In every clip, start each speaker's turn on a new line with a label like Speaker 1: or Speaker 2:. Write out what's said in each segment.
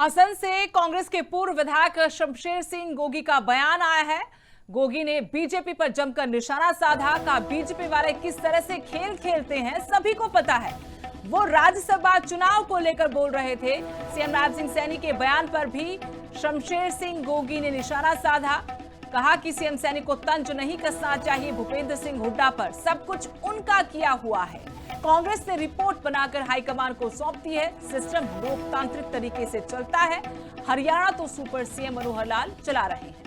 Speaker 1: असम से कांग्रेस के पूर्व विधायक शमशेर सिंह गोगी का बयान आया है। गोगी ने बीजेपी पर जमकर निशाना साधा। कहा बीजेपी वाले किस तरह से खेल खेलते हैं सभी को पता है। वो राज्यसभा चुनाव को लेकर बोल रहे थे। सीएम नवाब सिंह सैनी के बयान पर भी शमशेर सिंह गोगी ने निशाना साधा। कहा कि सीएम सैनी को तंज नहीं कसना चाहिए भूपेंद्र सिंह हुड्डा पर, सब कुछ उनका किया हुआ है। कांग्रेस ने रिपोर्ट बनाकर हाईकमान को सौंप दी है। सिस्टम लोकतांत्रिक तरीके से चलता है। हरियाणा तो सुपर सीएम मनोहर लाल चला रहे हैं।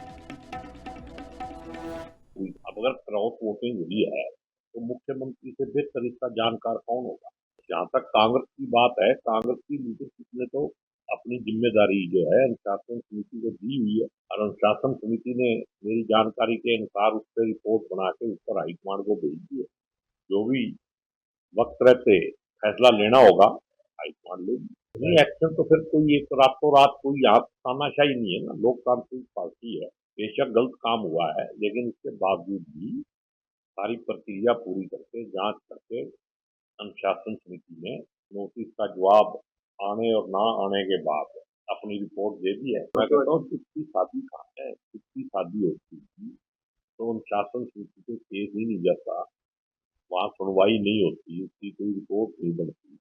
Speaker 2: अब अगर क्रॉस वोटिंग हुई है तो मुख्यमंत्री से बेहतर इसका जानकार कौन होगा। जहां तक कांग्रेस की बात है, कांग्रेस की लीडरशिप ने तो अपनी जिम्मेदारी जो है अनुशासन समिति को दी हुई है और अनुशासन समिति ने मेरी जानकारी के अनुसार उस पर रिपोर्ट बना के उस पर हाईकमान को भेज दी है। जो भी वक्त रहते फैसला लेना होगा हाईकमान लेगी। नहीं एक्शन तो फिर कोई एक रातों रात कोई यहाँ तानाशाही नहीं है ना, लोकतांत्रिक पार्टी है। बेशक गलत काम हुआ है लेकिन इसके बावजूद भी सारी प्रक्रिया पूरी करके जांच करके अनुशासन समिति ने नोटिस का जवाब आने और ना आने के बाद अपनी रिपोर्ट दे दी है। मैं कहता हूँ किसकी शादी कहाँ है, किसकी शादी होती थी तो अनुशासन समिति को केस ही नहीं जाता, वहाँ सुनवाई नहीं होती, उसकी कोई रिपोर्ट नहीं बनती।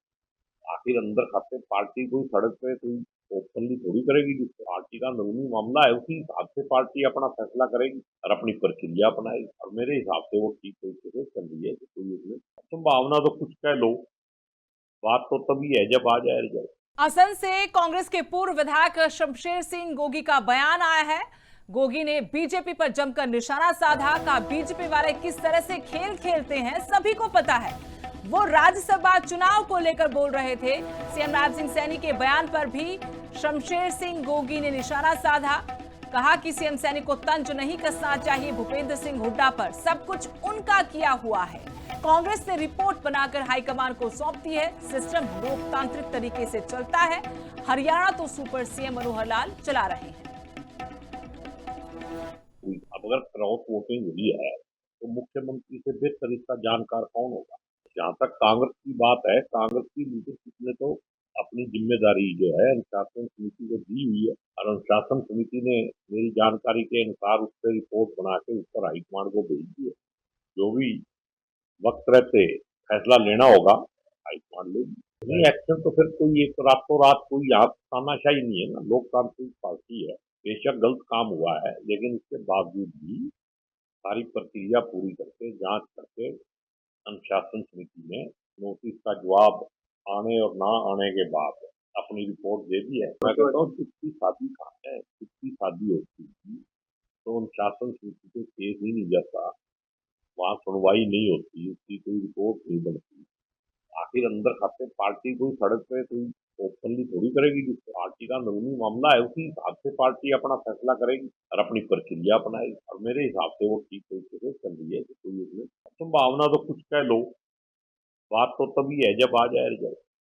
Speaker 2: आखिर अंदर खाते पार्टी कोई सड़क पे कोई ओपनली थोड़ी करेगी। जिस पार्टी का अंदरूनी मामला है उसी हिसाब से पार्टी अपना फैसला करेगी और अपनी प्रक्रिया अपनाएगी और मेरे हिसाब से वो ठीक तरीके से चल रही है। तो कोई उसमें संभावना तो कुछ कह लो, बात तो तभी है जब आ जाए रिजल्ट।
Speaker 1: असम से कांग्रेस के पूर्व विधायक शमशेर सिंह गोगी का बयान आया है। गोगी ने बीजेपी पर जमकर निशाना साधा। कहा बीजेपी वाले किस तरह से खेल खेलते हैं सभी को पता है। वो राज्यसभा चुनाव को लेकर बोल रहे थे। सीएम नवाब सिंह सैनी के बयान पर भी शमशेर सिंह गोगी ने निशाना साधा। कहा कि सीएम सैनी को तंज नहीं कसना चाहिए भूपेंद्र सिंह हुड्डा पर, सब कुछ उनका किया हुआ है। कांग्रेस ने रिपोर्ट बनाकर हाईकमान को सौंप दी है। सिस्टम लोकतांत्रिक तरीके से चलता है। हरियाणा तो सुपर सीएम मनोहर लाल चला रहे हैं।
Speaker 2: अब अगर क्रॉस वोटिंग हुई है तो मुख्यमंत्री से बेहतर इसका जानकार कौन होगा। जहां तक कांग्रेस की बात है, कांग्रेस की लीडरशिप ने तो अपनी जिम्मेदारी जो है अनुशासन समिति को दी हुई है और अनुशासन समिति ने मेरी जानकारी के अनुसार उस पर रिपोर्ट बना के उस पर हाईकमान को भेज दी है। जो भी वक्त रहते फैसला लेना होगा हाईकमान लेगी। नहीं एक्शन तो फिर कोई एक रातों रात कोई यहाँ तानाशाही नहीं है ना, लोकतांत्रिक पार्टी है। बेशक गलत काम हुआ है लेकिन इसके बावजूद भी सारी प्रक्रिया पूरी करके जांच करके अनुशासन समिति ने नोटिस का जवाब आने और ना आने के बाद अपनी रिपोर्ट दे दी है। मैं कहता हूँ किसकी शादी कहाँ है, किसकी शादी होती थी तो अनुशासन समिति को केस ही नहीं जाता, वहाँ सुनवाई नहीं होती, उसकी कोई रिपोर्ट नहीं बनती। आखिर अंदर खाते पार्टी कोई सड़क पे कोई ओपनली थोड़ी करेगी। जिस पार्टी का अंदरूनी मामला है उसी हिसाब से पार्टी अपना फैसला करेगी और अपनी प्रक्रिया अपनाएगी और मेरे हिसाब से वो ठीक तरीके से चल रही है। तो कोई उसमें संभावना तो कुछ कह लो, बात तो तभी है जब आ जाए रिजल्ट।